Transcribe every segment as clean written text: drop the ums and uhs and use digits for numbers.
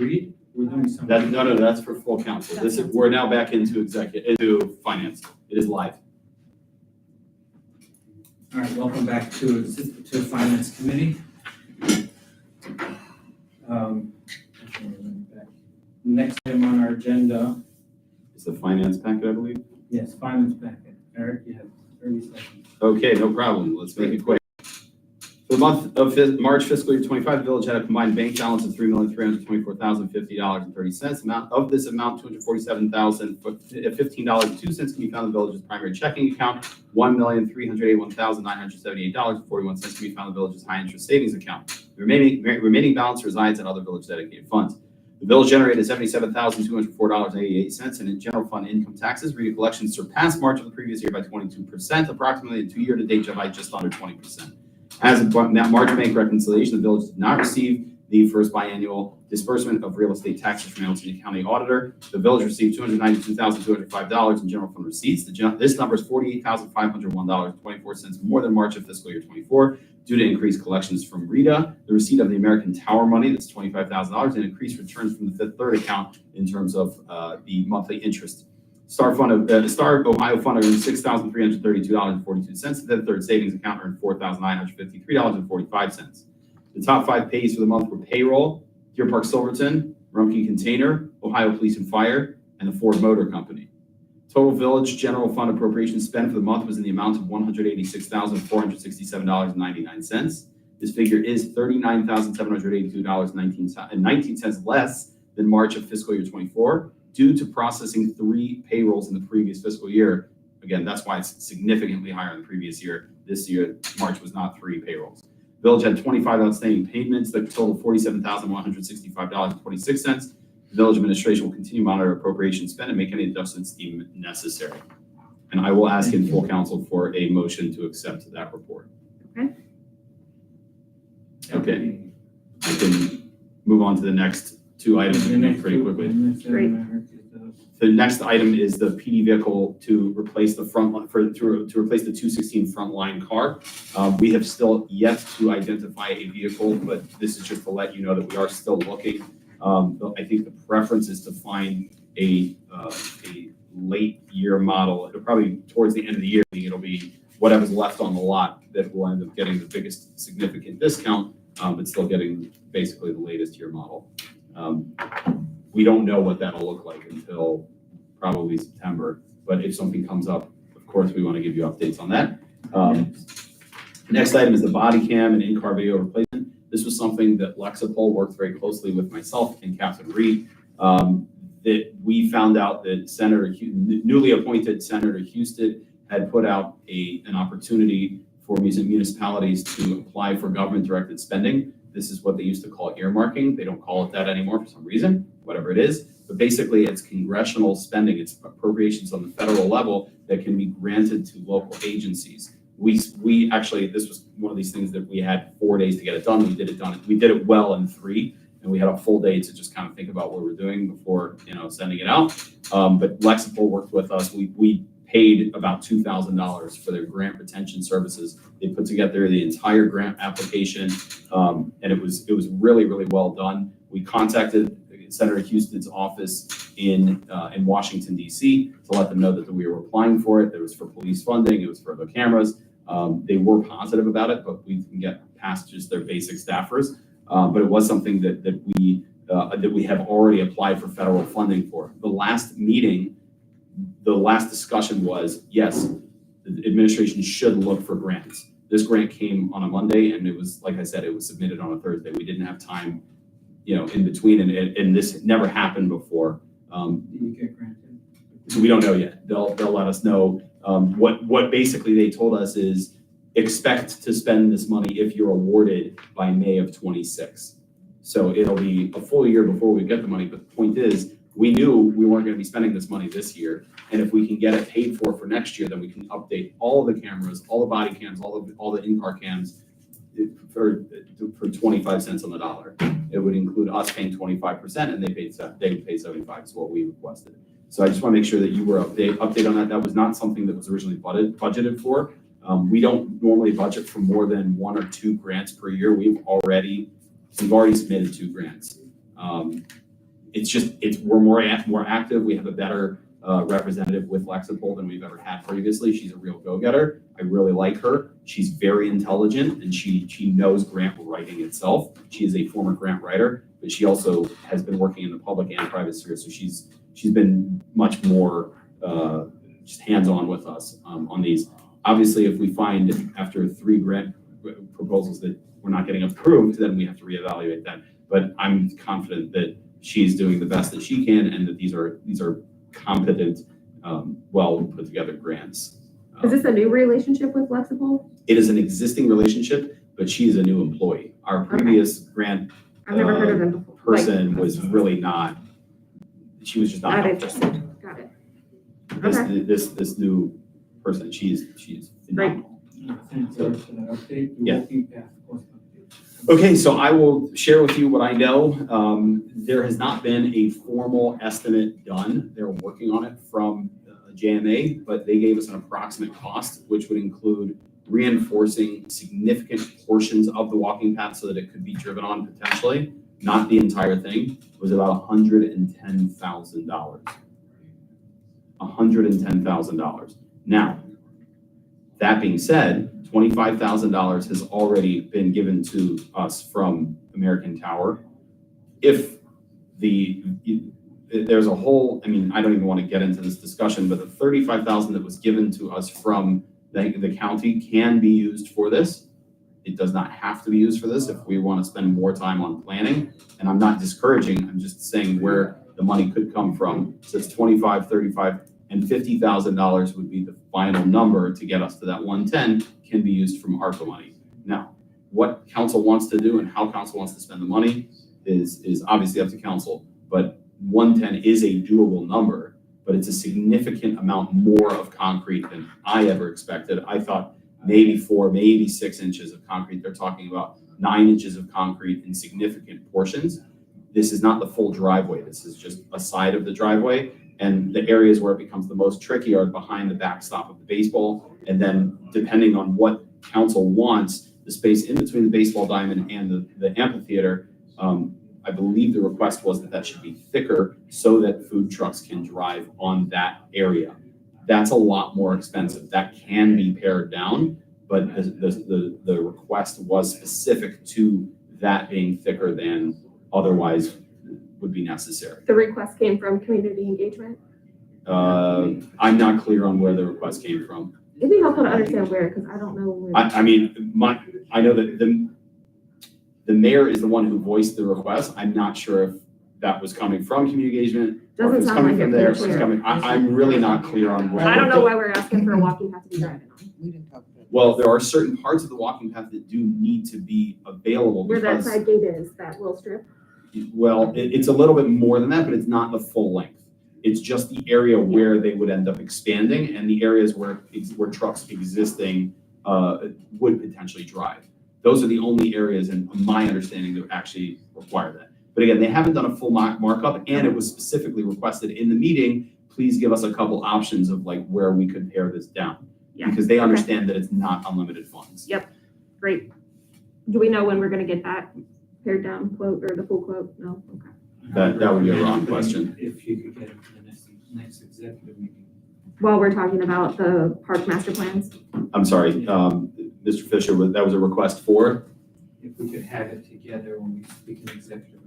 Read? We're doing something. No, that's for full council. We're now back into finance. It is live. All right, welcome back to Finance Committee. Next item on our agenda. It's the finance packet, I believe. Yes, finance packet. Eric, you have 30 seconds. Okay, no problem. Let's make it quick. For the month of March fiscal year 25, the village had a combined bank balance of $3,324,050.30. Of this amount, $247,015.02 can be found in the village's primary checking account. $1,381,978.41 can be found in the village's high interest savings account. The remaining balance resides in other village dedicated funds. The village generated $77,204.88, and in general fund income taxes, reading collections surpassed March of the previous year by 22%, approximately, and 2 year-to-date July just under 20%. As of March bank reconciliation, the village did not receive the first biannual disbursement of real estate taxes from Hamilton County Auditor. The village received $292,205 in general fund receipts. This number is $48,501.24 more than March of fiscal year 24 due to increased collections from RETA, the receipt of the American Tower money, that's $25,000, and increased returns from the Fifth Third account in terms of the monthly interest. Star Ohio Fund earned $6,332.42. The Fifth Third Savings account earned $4,953.45. The top 5 pays for the month were payroll, Deer Park Silverton, Rumpke Container, Ohio Police and Fire, and the Ford Motor Company. Total village general fund appropriation spent for the month was in the amount of $186,467.99. This figure is $39,782.19 less than March of fiscal year 24 due to processing 3 payrolls in the previous fiscal year. Again, that's why it's significantly higher than the previous year. This year, March was not 3 payrolls. Village had 25 outstanding payments that total $47,165.26. The village administration will continue to monitor appropriation spend and make any adjustments deemed necessary. And I will ask in full council for a motion to accept that report. Okay. I can move on to the next 2 items pretty quickly. Great. The next item is the PD vehicle to replace the replace the 216 frontline car. We have still yet to identify a vehicle, but this is just to let you know that we are still looking. I think the preference is to find a late year model. It'll probably towards the end of the year, it'll be whatever's left on the lot that will end up getting the biggest significant discount, but still getting basically the latest year model. We don't know what that'll look like until probably September, but if something comes up, of course, we want to give you updates on that. Next item is the body cam and in-car video replacement. This was something that Lexipol worked very closely with myself and Captain Reed. That we found out that newly appointed Senator Houston had put out an opportunity for municipalities to apply for government-directed spending. This is what they used to call earmarking. They don't call it that anymore for some reason, whatever it is. But basically, it's congressional spending. It's appropriations on the federal level that can be granted to local agencies. We actually, this was one of these things that we had 4 days to get it done. We did it well in 3, and we had a full day to just kind of think about what we're doing before sending it out. But Lexipol worked with us. We paid about $2,000 for their grant retention services. They put together the entire grant application, and it was really, really well done. We contacted Senator Houston's office in Washington, D.C. to let them know that we were applying for it. It was for police funding. It was for the cameras. They were positive about it, but we can get past just their basic staffers. But it was something that we have already applied for federal funding for. The last meeting, the last discussion was, yes, the administration should look for grants. This grant came on a Monday, and it was, like I said, it was submitted on a Thursday. We didn't have time, in between, and this never happened before. Did you get granted? So we don't know yet. They'll let us know. What basically they told us is expect to spend this money if you're awarded by May of 26. So it'll be a full year before we get the money. But the point is, we knew we weren't going to be spending this money this year. And if we can get it paid for next year, then we can update all of the cameras, all the body cams, all the in-car cams for 25 cents on the dollar. It would include us paying 25%, and they would pay 75 is what we requested. So I just want to make sure that you were update on that. That was not something that was originally budgeted for. We don't normally budget for more than 1 or 2 grants per year. We've already submitted 2 grants. we're more active. We have a better representative with Lexipol than we've ever had previously. She's a real go-getter. I really like her. She's very intelligent and she knows grant writing itself. She is a former grant writer, but she also has been working in the public and private sphere. So she's been much more just hands-on with us on these. Obviously, if we find after 3 grant proposals that we're not getting approved, then we have to reevaluate that. But I'm confident that she's doing the best that she can, and that these are competent, well put together grants. Is this a new relationship with Lexipol? It is an existing relationship, but she is a new employee. Our previous grant I've never heard of them before. person was really not. She was just not helpful. Interested. Got it. This new person, she's phenomenal. Thanks for that update. Yeah. We'll keep that, of course, update. Okay, so I will share with you what I know. There has not been a formal estimate done. They're working on it from JMA, but they gave us an approximate cost, which would include reinforcing significant portions of the walking path so that it could be driven on potentially, not the entire thing. It was about $110,000. $110,000. Now, that being said, $25,000 has already been given to us from American Tower. If there's a whole, I mean, I don't even want to get into this discussion, but the $35,000 that was given to us from the county can be used for this. It does not have to be used for this if we want to spend more time on planning. And I'm not discouraging, I'm just saying where the money could come from. So it's 25, 35, and $50,000 would be the final number to get us to that 110 can be used from ARPA money. Now, what council wants to do and how council wants to spend the money is obviously up to council, but 110 is a doable number, but it's a significant amount more of concrete than I ever expected. I thought maybe 4, maybe 6 inches of concrete. They're talking about 9 inches of concrete in significant portions. This is not the full driveway. This is just a side of the driveway. And the areas where it becomes the most tricky are behind the backstop of the baseball. And then depending on what council wants, the space in between the baseball diamond and the amphitheater, I believe the request was that should be thicker so that food trucks can drive on that area. That's a lot more expensive. That can be pared down, but the request was specific to that being thicker than otherwise would be necessary. The request came from community engagement? I'm not clear on where the request came from. It'd be helpful to understand where, because I don't know where. I mean, I know that the mayor is the one who voiced the request. I'm not sure if that was coming from community engagement or if Doesn't it's sound coming like from it, there. for If it's sure. coming, I'm really not clear on where. I don't know why we're asking for a walking path to be driving on. We didn't talk about. Well, there are certain parts of the walking path that do need to be available Where that because, side gate is, that little strip. well, it's a little bit more than that, but it's not the full length. It's just the area where they would end up expanding and the areas where trucks existing would potentially drive. Those are the only areas, in my understanding, that actually require that. But again, they haven't done a full markup, and it was specifically requested in the meeting, please give us a couple options of like where we could pare this down. Yeah. Because they understand that it's not unlimited funds. Yep. Great. Do we know when we're gonna get that pared down quote or the full quote? No, okay. That would be a wrong question. If you could get it for the next executive meeting. While we're talking about the park master plans, I'm sorry, Mr. Fisher, that was a request for? If we could have it together when we speak in executive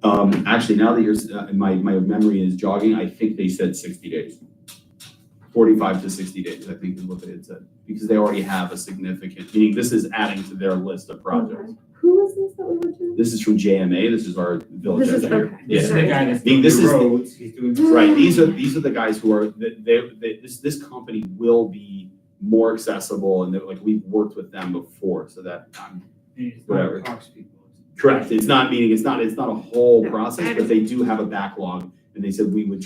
about the. Actually, now that you're, my memory is jogging, I think they said 60 days. 45 to 60 days, I think is what they had said, because they already have a significant, meaning this is adding to their list of projects. who is this that we went to? This is from JMA, this is our village This is, engineer. okay. This is the guy that's Being doing this the is the- roads, he's doing. Right, these are the guys who are, this company will be more accessible, and like, we've worked with them before, so that, It's whatever. not Parks people. correct, it's not a whole No, process, I but they do have a backlog, and they said they would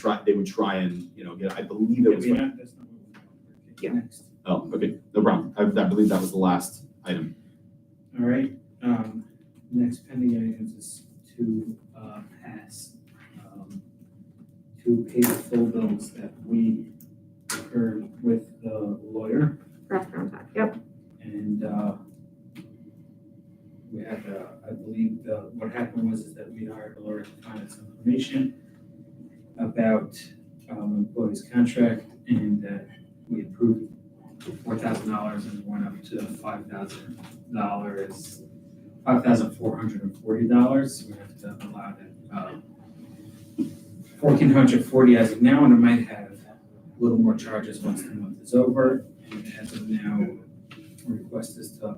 try and, get, I believe it was. Yeah, that's not what we're doing. Yeah. Next. Oh, okay, no problem. I believe that was the last item. All right, next pending items is to pass, to pay the full bills that we incurred with the lawyer. Restaurant tax, yep. And we had, I believe, what happened was is that we hired a lawyer to find out some information about employee's contract, and we approved $4,000 and went up to $5,000, $5,440. We have to allow that $1,440 as of now, and it might have a little more charges once the month is over. And as of now, the request is to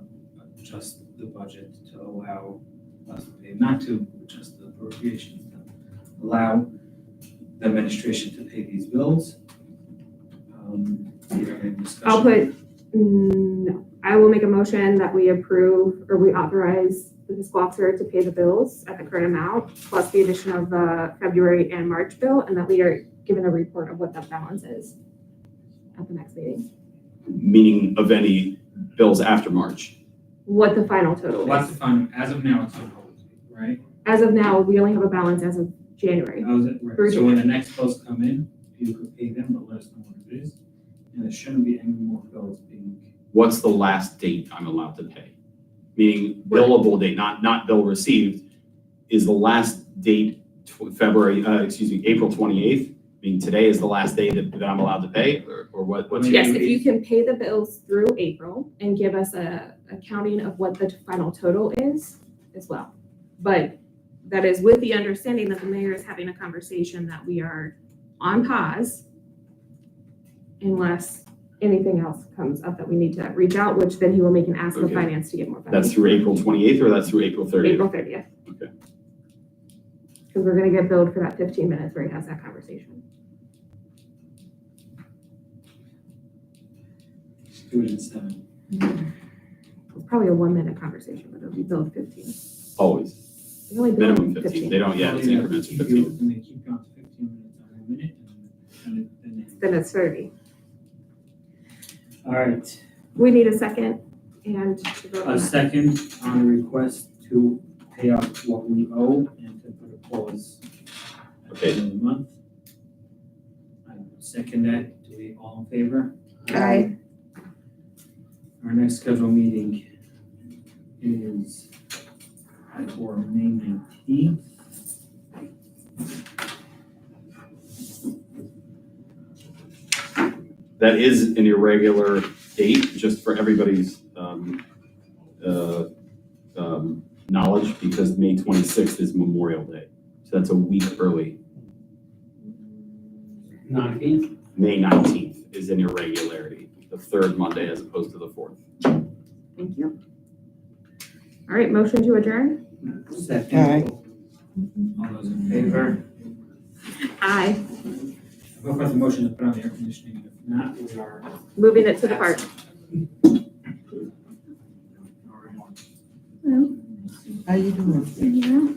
adjust the budget to allow us to pay, not to adjust the appropriations, to allow the administration to pay these bills. Do you have any discussion? I'll put, no, I will make a motion that we approve or we authorize the fiscal officer to pay the bills at the current amount, plus the addition of the February and March bill, and that we are given a report of what that balance is at the next meeting. Meaning of any bills after March. What the final total Lots is. of fun, as of now, it's on hold, right? As of now, we only have a balance as of January. How's it, right, so when the next bills come in, you could pay them, but let us know what it is. And there shouldn't be any more bills being, What's the last date I'm allowed to pay? Meaning billable date, not bill received, is the last date April 28th? Meaning today is the last day that I'm allowed to pay, or what's? Yes, if you can pay the bills through April and give us a accounting of what the final total is as well. But that is with the understanding that the mayor is having a conversation that we are on pause unless anything else comes up that we need to reach out, which then he will make an ask of Okay. finance to get more funding. That's through April 28th or that's through April 30th? April 30th. Okay. Because we're gonna get billed for that 15 minutes where he has that conversation. let's do it in 7. It's probably a 1-minute conversation, but it'll be billed 15. Always. We only bill Minimum 15. They don't, yeah, it's increments of 15. And they keep going to 15 minutes on a minute, and then. Then it's 30. All right, We need a second and to vote on a that. second on the request to pay out what we owe and to put a pause at the Okay. end of the month. I second that. Do we all in favor? Aye. Our next scheduled meeting is for May 19th. That is an irregular date, just for everybody's knowledge, because May 26th is Memorial Day. So that's a week early. 19th? May 19th is an irregularity, the third Monday as opposed to the fourth. Thank you. All right, motion to adjourn? Second. Aye. All those in favor? Aye. Vote for the motion to put on the air conditioning. If not, we are. Moving it to the park. How you doing? Yeah.